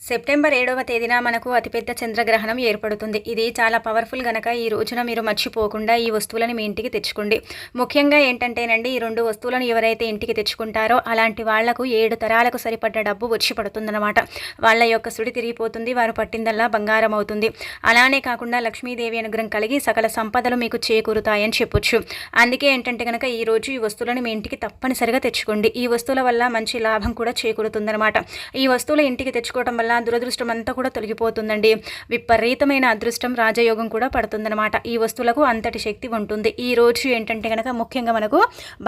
September 7వ తేదీన మనకు అతిపెద్ద చంద్రగ్రహణం ఏర్పడుతుంది. ఇది చాలా పవర్ఫుల్ గనక ఈ రోజున మీరు మర్చిపోకుండా ఈ వస్తువులను మీ ఇంటికి తెచ్చుకోండి. ముఖ్యంగా ఏంటంటేనండి, ఈ 2 వస్తువులను ఎవరైతే ఇంటికి తెచ్చుకుంటారో అలాంటి వాళ్లకు 7 తరాలకు సరిపడ్డ డబ్బు వచ్చి పడుతుందన్నమాట. వాళ్ళ యొక్క సుడి తిరిగిపోతుంది, వారు పట్టిందల్లా బంగారం అవుతుంది. అలానే కాకుండా లక్ష్మీదేవి అనుగ్రహం కలిగి సకల సంపదలు మీకు చేకూరుతాయని చెప్పొచ్చు. అందుకే ఏంటంటే కనుక ఈ రోజు ఈ వస్తువులను మీ ఇంటికి తప్పనిసరిగా తెచ్చుకోండి. ఈ వస్తువుల వల్ల మంచి లాభం కూడా చేకూరుతుందన్నమాట. ఈ వస్తువులు ఇంటికి తెచ్చుకోవడం వల్ల దురదృష్టం అంతా కూడా తొలగిపోతుందండి. విపరీతమైన అదృష్టం రాజయోగం కూడా పడుతుందన్నమాట. ఈ వస్తువులకు అంతటి శక్తి ఉంటుంది. ఈ రోజు ఏంటంటే కనుక ముఖ్యంగా మనకు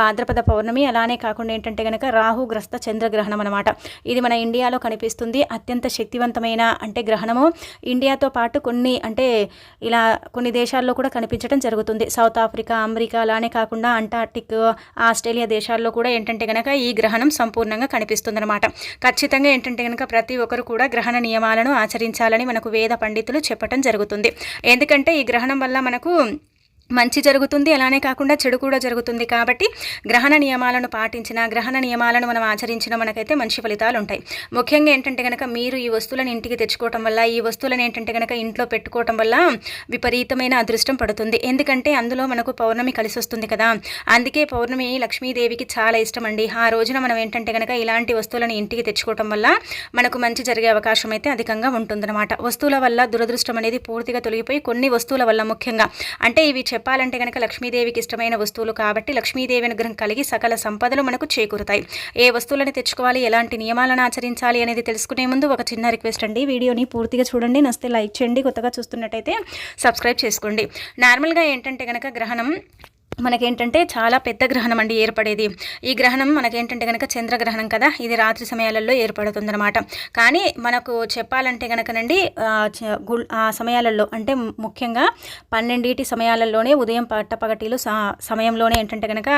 భాద్రపద పౌర్ణమి, అలానే కాకుండా ఏంటంటే కనుక రాహుగ్రస్త చంద్రగ్రహణం అనమాట. ఇది మన ఇండియాలో కనిపిస్తుంది. అత్యంత శక్తివంతమైన గ్రహణము. ఇండియాతో పాటు కొన్ని దేశాల్లో కూడా కనిపించడం జరుగుతుంది. సౌత్ ఆఫ్రికా, అమెరికా, అలానే కాకుండా అంటార్టిక్, ఆస్ట్రేలియా దేశాల్లో కూడా ఏంటంటే కనుక ఈ గ్రహణం సంపూర్ణంగా కనిపిస్తుందన్నమాట. ఖచ్చితంగా ఏంటంటే కనుక ప్రతి ఒక్కరు కూడా గ్రహణ నియమాలను ఆచరించాలని మనకు వేద పండితులు చెప్పడం జరుగుతుంది. ఎందుకంటే ఈ గ్రహణం వల్ల మనకు మంచి జరుగుతుంది, అలానే కాకుండా చెడు కూడా జరుగుతుంది. కాబట్టి గ్రహణ నియమాలను పాటించిన, గ్రహణ నియమాలను మనం ఆచరించిన మనకైతే మంచి ఫలితాలు ఉంటాయి. ముఖ్యంగా ఏంటంటే కనుక మీరు ఈ వస్తువులను ఇంటికి తెచ్చుకోవటం వల్ల, ఈ వస్తువులను ఏంటంటే కనుక ఇంట్లో పెట్టుకోవటం వల్ల విపరీతమైన అదృష్టం పడుతుంది. ఎందుకంటే అందులో మనకు పౌర్ణమి కలిసి వస్తుంది కదా. అందుకే పౌర్ణమి లక్ష్మీదేవికి చాలా ఇష్టం అండి. ఆ రోజున మనం ఏంటంటే కనుక ఇలాంటి వస్తువులను ఇంటికి తెచ్చుకోవటం వల్ల మనకు మంచి జరిగే అవకాశం అయితే అధికంగా ఉంటుందన్నమాట. వస్తువుల వల్ల దురదృష్టం అనేది పూర్తిగా తొలగిపోయి కొన్ని వస్తువుల వల్ల ముఖ్యంగా ఇవి చెప్పాలంటే కనుక లక్ష్మీదేవికి ఇష్టమైన వస్తువులు కాబట్టి లక్ష్మీదేవి అనుగ్రహం కలిగి సకల సంపదలు మనకు చేకూరుతాయి. ఏ వస్తువులను తెచ్చుకోవాలి, ఎలాంటి నియమాలను ఆచరించాలి అనేది తెలుసుకునే ముందు ఒక చిన్న రిక్వెస్ట్ అండి. వీడియోని పూర్తిగా చూడండి, నచ్చితే లైక్ చేయండి, కొత్తగా చూస్తున్నట్టయితే సబ్స్క్రైబ్ చేసుకోండి. నార్మల్గా ఏంటంటే కనుక గ్రహణం మనకేంటంటే చాలా పెద్ద గ్రహణం అండి ఏర్పడేది. ఈ గ్రహణం మనకేంటంటే కనుక చంద్రగ్రహణం కదా, ఇది రాత్రి సమయాలలో ఏర్పడుతుందన్నమాట. కానీ మనకు చెప్పాలంటే కనుకనండి ఆ సమయాలలో ముఖ్యంగా 12 సమయాలలోనే ఉదయం పట్టపగటిలు సమయంలోనే ఏంటంటే కనుక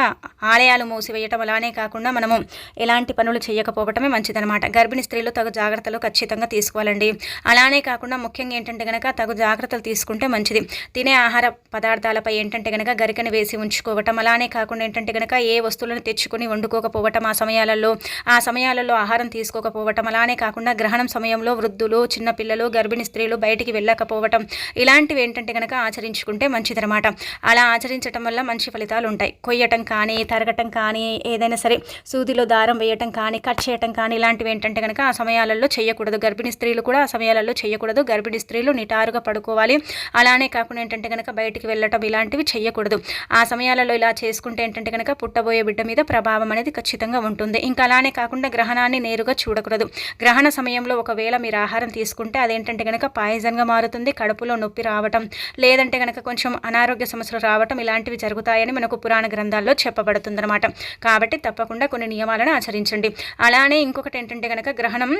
ఆలయాలు మూసివేయటం, అలానే కాకుండా మనము ఎలాంటి పనులు చేయకపోవటమే మంచిదన్నమాట. గర్భిణీ స్త్రీలు తగు జాగ్రత్తలు ఖచ్చితంగా తీసుకోవాలండి. అలానే కాకుండా ముఖ్యంగా ఏంటంటే కనుక తగు జాగ్రత్తలు తీసుకుంటే మంచిది. తినే ఆహార పదార్థాలపై ఏంటంటే కనుక గరికను వేసి ఉంచుకోవటం, అలానే కాకుండా ఏంటంటే కనుక ఏ వస్తువులను తెచ్చుకొని వండుకోకపోవటం, ఆ సమయాలలో ఆహారం తీసుకోకపోవటం, అలానే కాకుండా గ్రహణం సమయంలో వృద్ధులు, చిన్నపిల్లలు, గర్భిణీ స్త్రీలు బయటికి వెళ్ళకపోవటం, ఇలాంటివి ఏంటంటే కనుక ఆచరించుకుంటే మంచిదన్నమాట. అలా ఆచరించడం వల్ల మంచి ఫలితాలు ఉంటాయి. కొయ్యటం కానీ, తరగటం కానీ, ఏదైనా సరే సూదిలో దారం వేయటం కానీ, కట్ చేయటం కానీ, ఇలాంటివి ఏంటంటే కనుక ఆ సమయాలలో చేయకూడదు. గర్భిణీ స్త్రీలు కూడా ఆ సమయాలలో చేయకూడదు. గర్భిణీ స్త్రీలు నిటారుగా పడుకోవాలి. అలానే కాకుండా ఏంటంటే కనుక బయటికి వెళ్ళటం ఇలాంటివి చేయకూడదు. ఆ సమయాలలో ఇలా చేసుకుంటే ఏంటంటే కనుక పుట్టబోయే బిడ్డ మీద ప్రభావం అనేది ఖచ్చితంగా ఉంటుంది. ఇంకా అలానే కాకుండా గ్రహణాన్ని నేరుగా చూడకూడదు. గ్రహణ సమయంలో ఒకవేళ మీరు ఆహారం తీసుకుంటే అదేంటంటే కనుక పాయిజన్గా మారుతుంది. కడుపులో నొప్పి రావటం, లేదంటే కనుక కొంచెం అనారోగ్య సమస్యలు రావటం, ఇలాంటివి జరుగుతాయని మనకు పురాణ గ్రంథాల్లో చెప్పబడుతుందన్నమాట. కాబట్టి తప్పకుండా కొన్ని నియమాలను ఆచరించండి. అలానే ఇంకొకటి ఏంటంటే కనుక గ్రహణం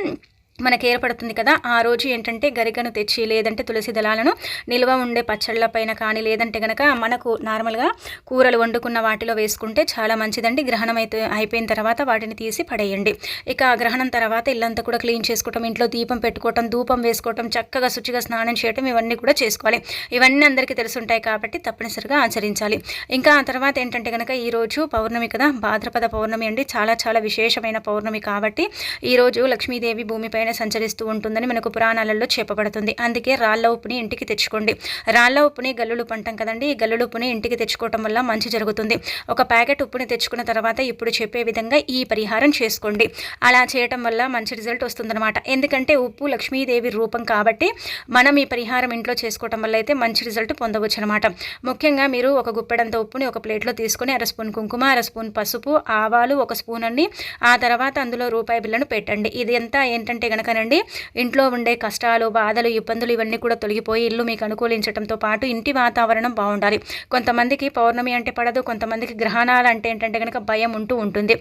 మనకు ఏర్పడుతుంది కదా, ఆ రోజు ఏంటంటే గరికను తెచ్చి, లేదంటే తులసి దళాలను నిల్వ ఉండే పచ్చళ్ళ పైన కానీ, లేదంటే కనుక మనకు నార్మల్గా కూరలు వండుకున్న వాటిలో వేసుకుంటే చాలా మంచిదండి. గ్రహణం అయిపోయిన తర్వాత వాటిని తీసి పడేయండి. ఇక గ్రహణం తర్వాత ఇల్లంతా కూడా క్లీన్ చేసుకోవటం, ఇంట్లో దీపం పెట్టుకోవటం, ధూపం వేసుకోవటం, చక్కగా శుచిగా స్నానం చేయటం, ఇవన్నీ కూడా చేసుకోవాలి. ఇవన్నీ అందరికీ తెలుసుంటాయి కాబట్టి తప్పనిసరిగా ఆచరించాలి. ఇంకా ఆ తర్వాత ఏంటంటే కనుక ఈరోజు పౌర్ణమి కదా, భాద్రపద పౌర్ణమి అండి. చాలా చాలా విశేషమైన పౌర్ణమి కాబట్టి ఈరోజు లక్ష్మీదేవి భూమిపై సంచరిస్తూ ఉంటుందని మనకు పురాణాలలో చెప్పబడుతుంది. అందుకే రాళ్ల ఉప్పుని ఇంటికి తెచ్చుకోండి. రాళ్ల ఉప్పుని గల్లులు పంటాం కదండి, ఈ గల్లులు ఉప్పుని ఇంటికి తెచ్చుకోవటం వల్ల మంచి జరుగుతుంది. ఒక ప్యాకెట్ ఉప్పుని తెచ్చుకున్న తర్వాత ఇప్పుడు చెప్పే విధంగా ఈ పరిహారం చేసుకోండి. అలా చేయటం వల్ల మంచి రిజల్ట్ వస్తుందన్నమాట. ఎందుకంటే ఉప్పు లక్ష్మీదేవి రూపం కాబట్టి మనం ఈ పరిహారం ఇంట్లో చేసుకోవటం వల్ల అయితే మంచి రిజల్ట్ పొందవచ్చు అనమాట. ముఖ్యంగా మీరు ఒక గుప్పెడంత ఉప్పుని ఒక ప్లేట్లో తీసుకొని 1 స్పూన్ కుంకుమ, 1 స్పూన్ పసుపు, ఆవాలు 1 స్పూన్ అన్ని, ఆ తర్వాత అందులో రూపాయి బిళ్ళను పెట్టండి. ఇది అంతా ఏంటంటే కనుకనండి ఇంట్లో ఉండే కష్టాలు, బాధలు, ఇబ్బందులు ఇవన్నీ కూడా తొలగిపోయి ఇల్లు మీకు అనుకూలించడంతో పాటు ఇంటి వాతావరణం బాగుండాలి. కొంతమందికి పౌర్ణమి అంటే పడదు, కొంతమందికి గ్రహణాలు అంటే ఏంటంటే కనుక భయం ఉంటుంది.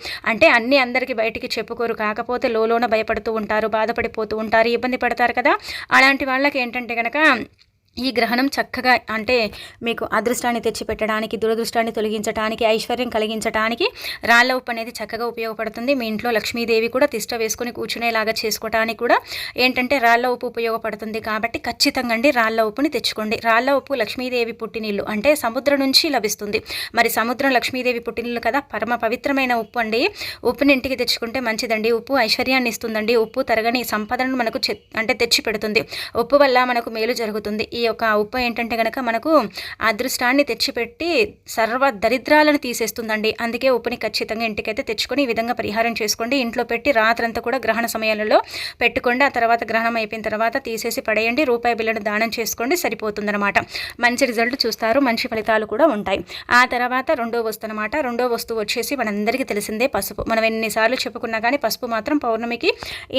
అన్ని అందరికీ బయటికి చెప్పుకోరు, కాకపోతే లోలోన భయపడుతూ ఉంటారు, బాధపడిపోతూ ఉంటారు, ఇబ్బంది పడతారు కదా. అలాంటి వాళ్ళకి ఏంటంటే కనుక ఈ గ్రహణం చక్కగా అంటే మీకు అదృష్టాన్ని తెచ్చిపెట్టడానికి, దురదృష్టాన్ని తొలగించడానికి, ఐశ్వర్యం కలిగించడానికి రాళ్ళ ఉప్పు అనేది చక్కగా ఉపయోగపడుతుంది. మీ ఇంట్లో లక్ష్మీదేవి కూడా తిష్ట వేసుకొని కూర్చునేలాగా చేసుకోవడానికి కూడా ఏంటంటే రాళ్ళ ఉప్పు ఉపయోగపడుతుంది. కాబట్టి ఖచ్చితంగా అండి రాళ్ళ ఉప్పుని తెచ్చుకోండి. రాళ్ళ ఉప్పు లక్ష్మీదేవి పుట్టినిల్లు అంటే సముద్రం నుంచి లభిస్తుంది. మరి సముద్రం లక్ష్మీదేవి పుట్టినిల్లు కదా, పరమ పవిత్రమైన ఉప్పు అండి. ఉప్పుని ఇంటికి తెచ్చుకుంటే మంచిదండి. ఉప్పు ఐశ్వర్యాన్ని ఇస్తుందండి. ఉప్పు తరగని సంపదను మనకు అంటే తెచ్చి పెడుతుంది. ఉప్పు వల్ల మనకు మేలు జరుగుతుంది. ఈ యొక్క ఉప్పు ఏంటంటే కనుక మనకు అదృష్టాన్ని తెచ్చిపెట్టి సర్వ దరిద్రాలను తీసేస్తుందండి. అందుకే ఉప్పుని ఖచ్చితంగా ఇంటికైతే తెచ్చుకొని ఈ విధంగా పరిహారం చేసుకోండి. ఇంట్లో పెట్టి రాత్రంతా కూడా గ్రహణ సమయాలలో పెట్టుకోండి. ఆ తర్వాత గ్రహణం అయిపోయిన తర్వాత తీసేసి పడేయండి. రూపాయి బిళ్ళను దానం చేసుకోండి, సరిపోతుందన్నమాట. మంచి రిజల్ట్ చూస్తారు, మంచి ఫలితాలు కూడా ఉంటాయి. ఆ తర్వాత రెండో వస్తువు అనమాట. రెండో వస్తువు వచ్చేసి మనందరికీ తెలిసిందే పసుపు. మనం ఎన్నిసార్లు చెప్పుకున్నా కానీ పసుపు మాత్రం పౌర్ణమికి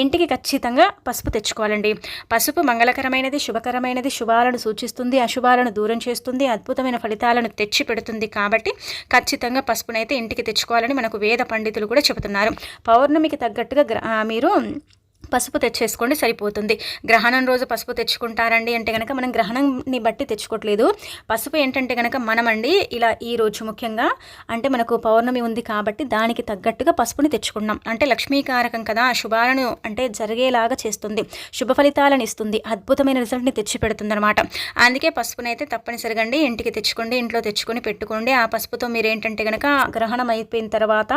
ఇంటికి ఖచ్చితంగా పసుపు తెచ్చుకోవాలండి. పసుపు మంగళకరమైనది, శుభకరమైనది, శుభాలను సూచిస్తుంది, అశుభాలను దూరం చేస్తుంది, అద్భుతమైన ఫలితాలను తెచ్చి పెడుతుంది. కాబట్టి ఖచ్చితంగా పసుపునైతే ఇంటికి తెచ్చుకోవాలని మనకు వేద పండితులు కూడా చెబుతున్నారు. పౌర్ణమికి తగ్గట్టుగా మీరు పసుపు తెచ్చేసుకోండి, సరిపోతుంది. గ్రహణం రోజు పసుపు తెచ్చుకుంటారండి అంటే కనుక మనం గ్రహణంని బట్టి తెచ్చుకోవట్లేదు. పసుపు ఏంటంటే కనుక మనమండి ఇలా ఈ రోజు ముఖ్యంగా అంటే మనకు పౌర్ణమి ఉంది కాబట్టి దానికి తగ్గట్టుగా పసుపుని తెచ్చుకున్నాం. అంటే లక్ష్మీకారకం కదా, శుభాలను అంటే జరిగేలాగా చేస్తుంది, శుభ ఫలితాలను ఇస్తుంది, అద్భుతమైన రిజల్ట్ని తెచ్చి పెడుతుంది అనమాట. అందుకే పసుపునైతే తప్పనిసరిగా అండి ఇంటికి తెచ్చుకోండి, ఇంట్లో తెచ్చుకొని పెట్టుకోండి. ఆ పసుపుతో మీరు ఏంటంటే కనుక గ్రహణం అయిపోయిన తర్వాత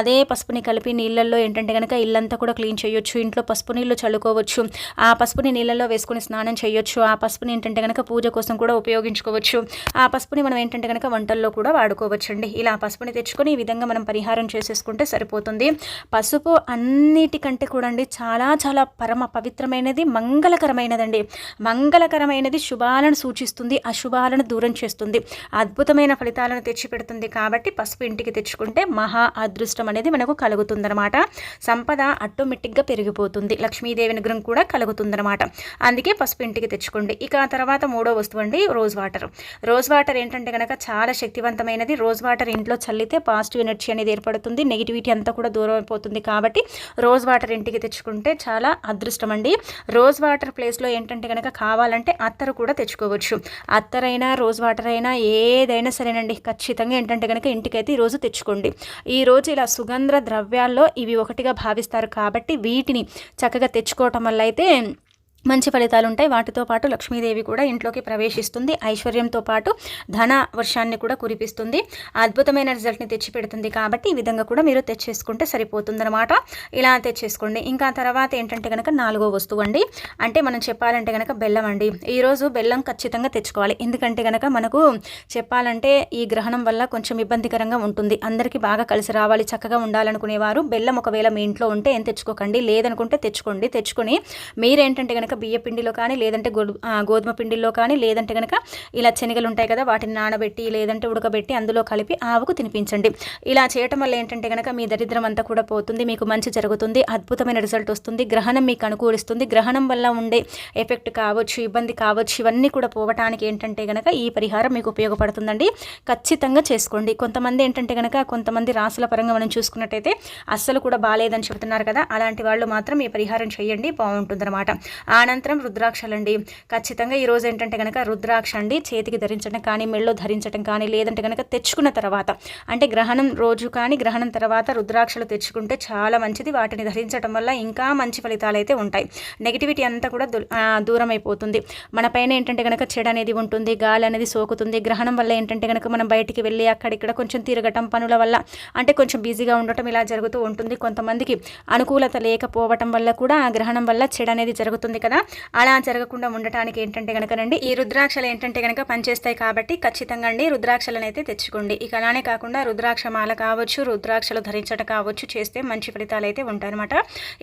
అదే పసుపుని కలిపి నీళ్ళల్లో ఏంటంటే కనుక ఇల్లంతా కూడా క్లీన్ చేయొచ్చు. ఇంట్లో పసుపు నీళ్ళు చల్లుకోవచ్చు. ఆ పసుపుని నీళ్ళలో వేసుకొని స్నానం చేయొచ్చు. ఆ పసుపుని ఏంటంటే కనుక పూజ కోసం కూడా ఉపయోగించుకోవచ్చు. ఆ పసుపుని మనం ఏంటంటే కనుక వంటల్లో కూడా వాడుకోవచ్చు అండి. ఇలా పసుపుని తెచ్చుకొని ఈ విధంగా మనం పరిహారం చేసేసుకుంటే సరిపోతుంది. పసుపు అన్నిటికంటే కూడా అండి చాలా చాలా పరమ పవిత్రమైనది, మంగళకరమైనదండి. మంగళకరమైనది, శుభాలను సూచిస్తుంది, అశుభాలను దూరం చేస్తుంది, అద్భుతమైన ఫలితాలను తెచ్చిపెడుతుంది. కాబట్టి పసుపు ఇంటికి తెచ్చుకుంటే మహా అదృష్టం అనేది మనకు కలుగుతుందన్నమాట. సంపద ఆటోమేటిక్గా పెరిగిపోతుంది, లక్ష్మీదేవి అనుగ్రహం కూడా కలుగుతుందన్నమాట. అందుకే పసుపు ఇంటికి తెచ్చుకోండి. ఇక ఆ తర్వాత మూడో వస్తువు అండి రోజ్ వాటర్. రోజ్ వాటర్ ఏంటంటే కనుక చాలా శక్తివంతమైనది. రోజ్ వాటర్ ఇంట్లో చల్లితే పాజిటివ్ ఎనర్జీ అనేది ఏర్పడుతుంది, నెగిటివిటీ అంతా కూడా దూరం అయిపోతుంది. కాబట్టి రోజ్ వాటర్ ఇంటికి తెచ్చుకుంటే చాలా అదృష్టం అండి. రోజ్ వాటర్ ప్లేస్లో ఏంటంటే కనుక కావాలంటే అత్తరు కూడా తెచ్చుకోవచ్చు. అత్తరైనా రోజ్ వాటర్ అయినా ఏదైనా సరేనండి, ఖచ్చితంగా ఏంటంటే కనుక ఇంటికైతే ఈరోజు తెచ్చుకోండి. ఈరోజు ఇలా సుగంధ ద్రవ్యాల్లో ఇవి ఒకటిగా భావిస్తారు కాబట్టి వీటిని చక్కగా తెచ్చుకోవటం వల్ల అయితే మంచి ఫలితాలు ఉంటాయి. వాటితో పాటు లక్ష్మీదేవి కూడా ఇంట్లోకి ప్రవేశిస్తుంది, ఐశ్వర్యంతో పాటు ధన వర్షాన్ని కూడా కురిపిస్తుంది, అద్భుతమైన రిజల్ట్ని తెచ్చిపెడుతుంది. కాబట్టి ఈ విధంగా కూడా మీరు తెచ్చేసుకుంటే సరిపోతుందన్నమాట. ఇలా తెచ్చేసుకోండి. ఇంకా తర్వాత ఏంటంటే కనుక నాలుగో వస్తువు అండి, అంటే మనం చెప్పాలంటే కనుక బెల్లం అండి. ఈరోజు బెల్లం ఖచ్చితంగా తెచ్చుకోవాలి. ఎందుకంటే కనుక మనకు చెప్పాలంటే ఈ గ్రహణం వల్ల కొంచెం ఇబ్బందికరంగా ఉంటుంది. అందరికీ బాగా కలిసి రావాలి, చక్కగా ఉండాలనుకునేవారు బెల్లం ఒకవేళ మీ ఇంట్లో ఉంటే ఏం తెచ్చుకోకండి, లేదనుకుంటే తెచ్చుకోండి. తెచ్చుకొని మీరేంటంటే కనుక బియ్య పిండిలో కానీ లేదంటే గోధుమ పిండిలో కానీ లేదంటే కనుక ఇలా శనగలు ఉంటాయి కదా, వాటిని నానబెట్టి లేదంటే ఉడకబెట్టి అందులో కలిపి ఆవుకు తినిపించండి. ఇలా చేయటం వల్ల ఏంటంటే కనుక మీ దరిద్రం అంతా కూడా పోతుంది, మీకు మంచి జరుగుతుంది, అద్భుతమైన రిజల్ట్ వస్తుంది, గ్రహణం మీకు అనుకూలిస్తుంది. గ్రహణం వల్ల ఉండే ఎఫెక్ట్ కావచ్చు, ఇబ్బంది కావచ్చు, ఇవన్నీ కూడా పోవటానికి ఏంటంటే కనుక ఈ పరిహారం మీకు ఉపయోగపడుతుందండి. ఖచ్చితంగా చేసుకోండి. కొంతమంది ఏంటంటే కనుక కొంతమంది రాసుల పరంగా మనం చూసుకున్నట్టయితే అస్సలు కూడా బాగాలేదని చెబుతున్నారు కదా, అలాంటి వాళ్ళు మాత్రం ఈ పరిహారం చేయండి, బాగుంటుందన్నమాట. అనంతరం రుద్రాక్షలండి. ఖచ్చితంగా ఈరోజు ఏంటంటే కనుక రుద్రాక్ష అండి చేతికి ధరించడం కానీ, మెళ్ళో ధరించడం కానీ, లేదంటే కనుక తెచ్చుకున్న తర్వాత అంటే గ్రహణం రోజు కానీ గ్రహణం తర్వాత రుద్రాక్షలు తెచ్చుకుంటే చాలా మంచిది. వాటిని ధరించడం వల్ల ఇంకా మంచి ఫలితాలు అయితే ఉంటాయి. నెగిటివిటీ అంతా కూడా దూరం అయిపోతుంది. మన పైన ఏంటంటే కనుక చెడు అనేది ఉంటుంది, గాలి అనేది సోకుతుంది. గ్రహణం వల్ల ఏంటంటే కనుక మనం బయటికి వెళ్ళి అక్కడిక్కడ కొంచెం తిరగటం, పనుల వల్ల అంటే కొంచెం బిజీగా ఉండటం ఇలా జరుగుతూ ఉంటుంది. కొంతమందికి అనుకూలత లేకపోవటం వల్ల కూడా ఆ గ్రహణం వల్ల చెడు అనేది జరుగుతుంది కదా, అలా జరగకుండా ఉండటానికి ఏంటంటే కనుకనండి ఈ రుద్రాక్షలు ఏంటంటే కనుక పనిచేస్తాయి. కాబట్టి ఖచ్చితంగా అండి రుద్రాక్షలను అయితే తెచ్చుకోండి. ఇక అలానే కాకుండా రుద్రాక్ష మాల కావచ్చు, రుద్రాక్షలు ధరించడం కావచ్చు చేస్తే మంచి ఫలితాలు అయితే ఉంటాయన్నమాట.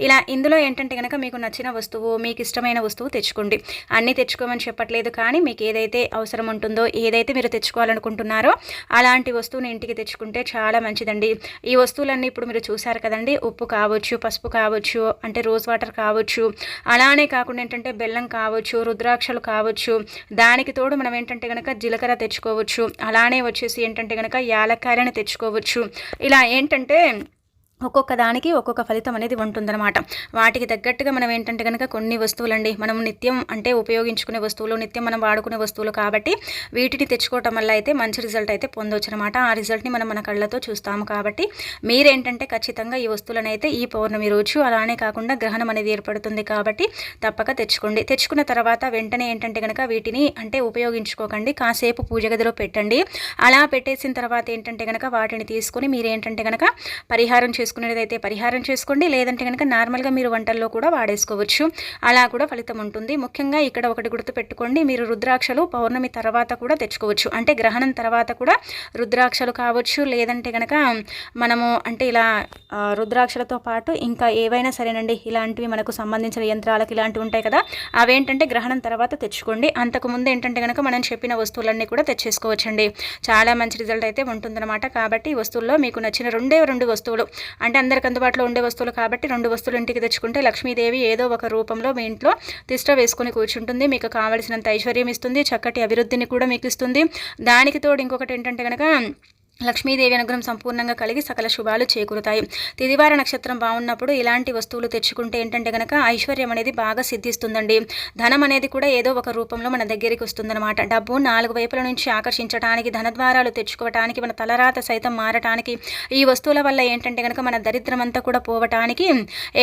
ఇలా ఇందులో ఏంటంటే కనుక మీకు నచ్చిన వస్తువు, మీకు ఇష్టమైన వస్తువు తెచ్చుకోండి. అన్నీ తెచ్చుకోమని చెప్పట్లేదు, కానీ మీకు ఏదైతే అవసరం ఉంటుందో, ఏదైతే మీరు తెచ్చుకోవాలనుకుంటున్నారో అలాంటి వస్తువుని ఇంటికి తెచ్చుకుంటే చాలా మంచిదండి. ఈ వస్తువులన్నీ ఇప్పుడు మీరు చూసారు కదండి, ఉప్పు కావచ్చు, పసుపు కావచ్చు, అంటే రోజ్ వాటర్ కావచ్చు, అలానే కాకుండా ఏంటంటే బెల్లం కావచ్చు, రుద్రాక్షలు కావచ్చు, దానికి తోడు మనం ఏంటంటే కనుక జీలకర్ర తెచ్చుకోవచ్చు. అలానే వచ్చేసి ఏంటంటే కనుక యాలక్కాయలను తెచ్చుకోవచ్చు. ఇలా ఏంటంటే ఒక్కొక్క దానికి ఒక్కొక్క ఫలితం అనేది ఉంటుందన్నమాట. వాటికి తగ్గట్టుగా మనం ఏంటంటే గనక కొన్ని వస్తువులండి మనం నిత్యం అంటే ఉపయోగించుకునే వస్తువులు, నిత్యం మనం వాడుకునే వస్తువులు కాబట్టి వీటిని తెచ్చుకోవటం వల్ల అయితే మంచి రిజల్ట్ అయితే పొందొచ్చనమాట. ఆ రిజల్ట్‌ని మనం మన కళ్ళతో చూస్తాము కాబట్టి మీరేంటంటే ఖచ్చితంగా ఈ వస్తువులనైతే ఈ పౌర్ణమి రోజు అలానే కాకుండా గ్రహణం అనేది ఏర్పడుతుంది కాబట్టి తప్పక తెచ్చుకోండి. తెచ్చుకున్న తర్వాత వెంటనే ఏంటంటే గనక వీటిని అంటే ఉపయోగించుకోకండి. కాసేపు పూజ గదిలో పెట్టండి. అలా పెట్టేసిన తర్వాత ఏంటంటే గనక వాటిని తీసుకొని మీరేంటంటే గనక పరిహారం చేసుకునేదైతే పరిహారం చేసుకోండి. లేదంటే కనుక నార్మల్గా మీరు వంటల్లో కూడా వాడేసుకోవచ్చు. అలా కూడా ఫలితం ఉంటుంది. ముఖ్యంగా ఇక్కడ ఒకటి గుర్తుపెట్టుకోండి, మీరు రుద్రాక్షలు పౌర్ణమి తర్వాత కూడా తెచ్చుకోవచ్చు. అంటే గ్రహణం తర్వాత కూడా రుద్రాక్షలు కావచ్చు, లేదంటే కనుక మనము అంటే ఇలా రుద్రాక్షలతో పాటు ఇంకా ఏవైనా సరేనండి, ఇలాంటివి మనకు సంబంధించిన యంత్రాలకు ఇలాంటివి ఉంటాయి కదా, అవేంటంటే గ్రహణం తర్వాత తెచ్చుకోండి. అంతకుముందు ఏంటంటే కనుక మనం చెప్పిన వస్తువులన్నీ కూడా తెచ్చేసుకోవచ్చండి. చాలా మంచి రిజల్ట్ అయితే ఉంటుందన్నమాట. కాబట్టి ఈ వస్తువుల్లో మీకు నచ్చిన రెండు వస్తువులు అంటే అందరికి అందుబాటులో ఉండే వస్తువులు కాబట్టి 2 వస్తువులు ఇంటికి తెచ్చుకుంటే లక్ష్మీదేవి ఏదో ఒక రూపంలో మీ ఇంట్లో తిష్ట వేసుకొని కూర్చుంటుంది. మీకు కావలసినంత ఐశ్వర్యం ఇస్తుంది, చక్కటి అభివృద్ధిని కూడా మీకు ఇస్తుంది. దానికి తోడు ఇంకొకటి ఏంటంటే కనుక లక్ష్మీదేవి అనుగ్రహం సంపూర్ణంగా కలిగి సకల శుభాలు చేకూరుతాయి. తిదివార నక్షత్రం బాగున్నప్పుడు ఇలాంటి వస్తువులు తెచ్చుకుంటే ఏంటంటే కనుక ఐశ్వర్యం అనేది బాగా సిద్ధిస్తుందండి. ధనం అనేది కూడా ఏదో ఒక రూపంలో మన దగ్గరికి వస్తుందన్నమాట. డబ్బు 4 వైపుల నుంచి ఆకర్షించడానికి, ధనద్వారాలు తెచ్చుకోవటానికి, మన తలరాత సైతం మారటానికి, ఈ వస్తువుల వల్ల ఏంటంటే కనుక మన దరిద్రం అంతా కూడా పోవటానికి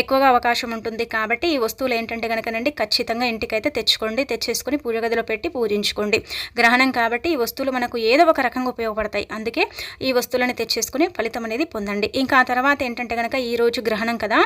ఎక్కువగా అవకాశం ఉంటుంది. కాబట్టి ఈ వస్తువులు ఏంటంటే కనుకనండి ఖచ్చితంగా ఇంటికైతే తెచ్చుకోండి. తెచ్చేసుకుని పూజ గదిలో పెట్టి పూజించుకోండి. గ్రహణం కాబట్టి ఈ వస్తువులు మనకు ఏదో ఒక రకంగా ఉపయోగపడతాయి. అందుకే ఈ వస్తువులను తెచ్చేసుకుని ఫలితం అనేది పొందండి. ఇంకా ఆ తర్వాత ఏంటంటే కనుక ఈరోజు గ్రహణం కదా,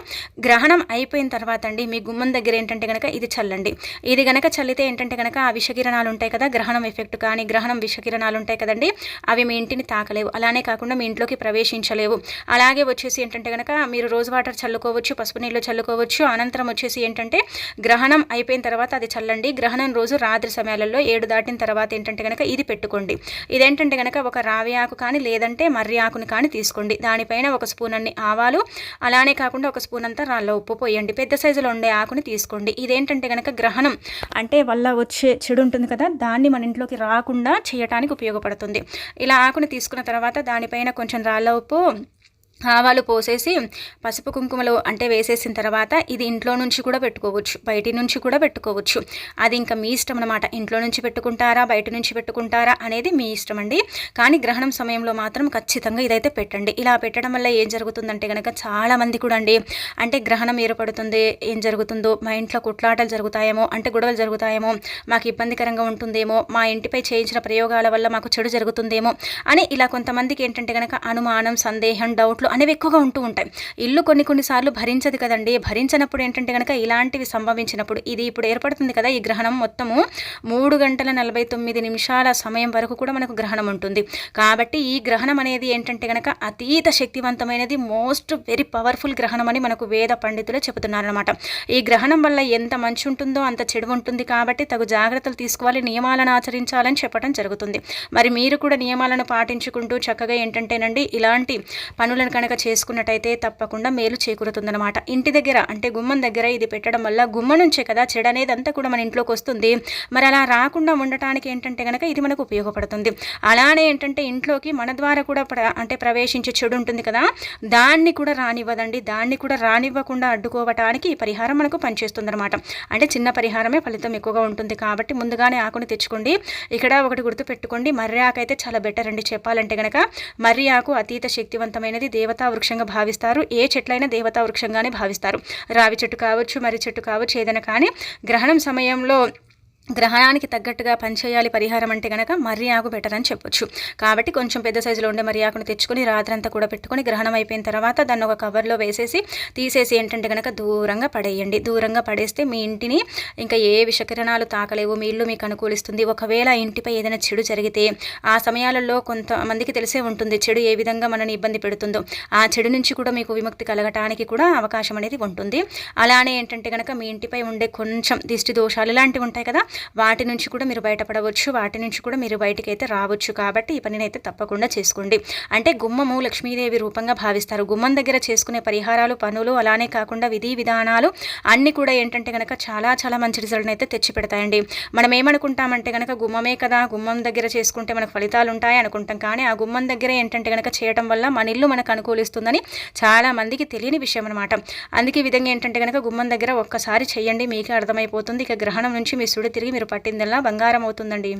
గ్రహణం అయిపోయిన తర్వాత అండి మీ గుమ్మం దగ్గర ఏంటంటే కనుక ఇది చల్లండి. ఇది గనక చల్లితే ఏంటంటే కనుక ఆ విషకిరణాలు ఉంటాయి కదా, గ్రహణం ఎఫెక్ట్ కానీ గ్రహణం విషకిరణాలు ఉంటాయి కదండి, అవి మీ ఇంటిని తాకలేవు. అలానే కాకుండా మీ ఇంట్లోకి ప్రవేశించలేవు. అలాగే వచ్చేసి ఏంటంటే కనుక మీరు రోజ్ వాటర్ చల్లుకోవచ్చు, పసుపు నీళ్ళు చల్లుకోవచ్చు. అనంతరం వచ్చేసి ఏంటంటే గ్రహణం అయిపోయిన తర్వాత అది చల్లండి. గ్రహణం రోజు రాత్రి సమయాలలో 7 దాటిన తర్వాత ఏంటంటే కనుక ఇది పెట్టుకోండి. ఇదేంటంటే కనుక ఒక రావి ఆకు కానీ లేదంటే మర్రి ఆకుని కానీ తీసుకోండి. దానిపైన 1 స్పూన్ అన్ని ఆవాలు, అలానే కాకుండా 1 స్పూన్ అంతా రాళ్ళ ఉప్పు పోయండి. పెద్ద సైజులో ఉండే ఆకుని తీసుకోండి. ఇదేంటంటే కనుక గ్రహణం అంటే వల్ల వచ్చే చెడు ఉంటుంది కదా, దాన్ని మన ఇంట్లోకి రాకుండా చేయడానికి ఉపయోగపడుతుంది. ఇలా ఆకుని తీసుకున్న తర్వాత దానిపైన కొంచెం రాళ్ళ ఉప్పు, ఆవాలు పోసేసి పసుపు కుంకుమలు అంటే వేసేసిన తర్వాత ఇది ఇంట్లో నుంచి కూడా పెట్టుకోవచ్చు, బయటి నుంచి కూడా పెట్టుకోవచ్చు. అది ఇంకా మీ ఇష్టం అనమాట. ఇంట్లో నుంచి పెట్టుకుంటారా, బయట నుంచి పెట్టుకుంటారా అనేది మీ ఇష్టం అండి. కానీ గ్రహణం సమయంలో మాత్రం ఖచ్చితంగా ఇదైతే పెట్టండి. ఇలా పెట్టడం వల్ల ఏం జరుగుతుందంటే కనుక చాలామంది కూడా అండి అంటే గ్రహణం ఏర్పడుతుంది, ఏం జరుగుతుందో, మా ఇంట్లో కుట్లాటలు జరుగుతాయేమో, అంటే గొడవలు జరుగుతాయేమో, మాకు ఇబ్బందికరంగా ఉంటుందేమో, మా ఇంటిపై చేయించిన ప్రయోగాల వల్ల మాకు చెడు జరుగుతుందేమో అని ఇలా కొంతమందికి ఏంటంటే కనుక అనుమానం, సందేహం, డౌట్లు అనేవి ఎక్కువగా ఉంటూ ఉంటాయి. ఇల్లు కొన్నిసార్లు భరించదు కదండి. భరించినప్పుడు ఏంటంటే కనుక ఇలాంటివి సంభవించినప్పుడు ఇది ఇప్పుడు ఏర్పడుతుంది కదా, ఈ గ్రహణం మొత్తము 3 గంటల 49 నిమిషాల సమయం వరకు కూడా మనకు గ్రహణం ఉంటుంది. కాబట్టి ఈ గ్రహణం అనేది ఏంటంటే కనుక అతీత శక్తివంతమైనది, మోస్ట్ వెరీ పవర్ఫుల్ గ్రహణం అని మనకు వేద పండితులే చెబుతున్నారనమాట. ఈ గ్రహణం వల్ల ఎంత మంచి ఉంటుందో అంత చెడు ఉంటుంది. కాబట్టి తగు జాగ్రత్తలు తీసుకోవాలి, నియమాలను ఆచరించాలని చెప్పడం జరుగుతుంది. మరి మీరు కూడా నియమాలను పాటించుకుంటూ చక్కగా ఏంటంటేనండి ఇలాంటి పనులను కనుక చేసుకున్నట్టయితే తప్పకుండా మేలు చేకూరుతుందన్నమాట. ఇంటి దగ్గర అంటే గుమ్మం దగ్గర ఇది పెట్టడం వల్ల గుమ్మ నుంచే కదా చెడు అనేది అంతా కూడా మన ఇంట్లోకి వస్తుంది. మరి అలా రాకుండా ఉండటానికి ఏంటంటే కనుక ఇది మనకు ఉపయోగపడుతుంది. అలానే ఏంటంటే ఇంట్లోకి మన ద్వారా కూడా అంటే ప్రవేశించే చెడు ఉంటుంది కదా, దాన్ని కూడా రానివ్వదండి. దాన్ని కూడా రానివ్వకుండా అడ్డుకోవటానికి ఈ పరిహారం మనకు పనిచేస్తుందన్నమాట. అంటే చిన్న పరిహారమే ఫలితం ఎక్కువగా ఉంటుంది. కాబట్టి ముందుగానే ఆకుని తెచ్చుకోండి. ఇక్కడ ఒకటి గుర్తు పెట్టుకోండి, మర్రి ఆకు అయితే చాలా బెటర్ అండి. చెప్పాలంటే కనుక మర్రి ఆకు అతీత శక్తివంతమైనది, దేవతా వృక్షంగా భావిస్తారు. ఏ చెట్లైనా దేవతా వృక్షంగానే భావిస్తారు. రావి చెట్టు కావచ్చు, మర్రి చెట్టు కావచ్చు, ఏదైనా కానీ గ్రహణం సమయంలో గ్రహణానికి తగ్గట్టుగా పనిచేయాలి పరిహారం అంటే కనుక మర్రి ఆకు బెటర్ అని చెప్పొచ్చు. కాబట్టి కొంచెం పెద్ద సైజులో ఉండే మర్రి ఆకును తెచ్చుకొని రాత్రంతా కూడా పెట్టుకొని గ్రహణం అయిపోయిన తర్వాత దాన్ని ఒక కవర్లో వేసేసి తీసేసి ఏంటంటే కనుక దూరంగా పడేయండి. దూరంగా పడేస్తే మీ ఇంటిని ఇంకా ఏ విషకిరణాలు తాకలేవు, మీ ఇల్లు మీకు అనుకూలిస్తుంది. ఒకవేళ ఇంటిపై ఏదైనా చెడు జరిగితే ఆ సమయాలలో కొంతమందికి తెలిసే ఉంటుంది చెడు ఏ విధంగా మనని ఇబ్బంది పెడుతుందో. ఆ చెడు నుంచి కూడా మీకు విముక్తి కలగటానికి కూడా అవకాశం అనేది ఉంటుంది. అలానే ఏంటంటే కనుక మీ ఇంటిపై ఉండే కొంచెం దిష్టి దోషాలు ఇలాంటివి ఉంటాయి కదా, వాటి నుంచి కూడా మీరు బయటపడవచ్చు, వాటి నుంచి కూడా మీరు బయటకైతే రావచ్చు. కాబట్టి ఈ పనిని అయితే తప్పకుండా చేసుకోండి. అంటే గుమ్మము లక్ష్మీదేవి రూపంగా భావిస్తారు. గుమ్మం దగ్గర చేసుకునే పరిహారాలు, పనులు, అలానే కాకుండా విధి విధానాలు అన్నీ కూడా ఏంటంటే కనుక చాలా చాలా మంచి రిజల్ట్ని అయితే తెచ్చి పెడతాయండి. మనం ఏమనుకుంటామంటే కనుక గుమ్మమే కదా, గుమ్మం దగ్గర చేసుకుంటే మనకు ఫలితాలు ఉంటాయి అనుకుంటాం. కానీ ఆ గుమ్మం దగ్గర ఏంటంటే కనుక చేయడం వల్ల మన ఇల్లు మనకు అనుకూలిస్తుందని చాలా మందికి తెలియని విషయం అనమాట. అందుకే ఈ విధంగా ఏంటంటే కనుక గుమ్మం దగ్గర ఒక్కసారి చేయండి, మీకే అర్థమైపోతుంది. ఇక గ్రహణం నుంచి మీ సుడి తిరిగి మీరు పట్టిందల్లా బంగారం అవుతుందండి.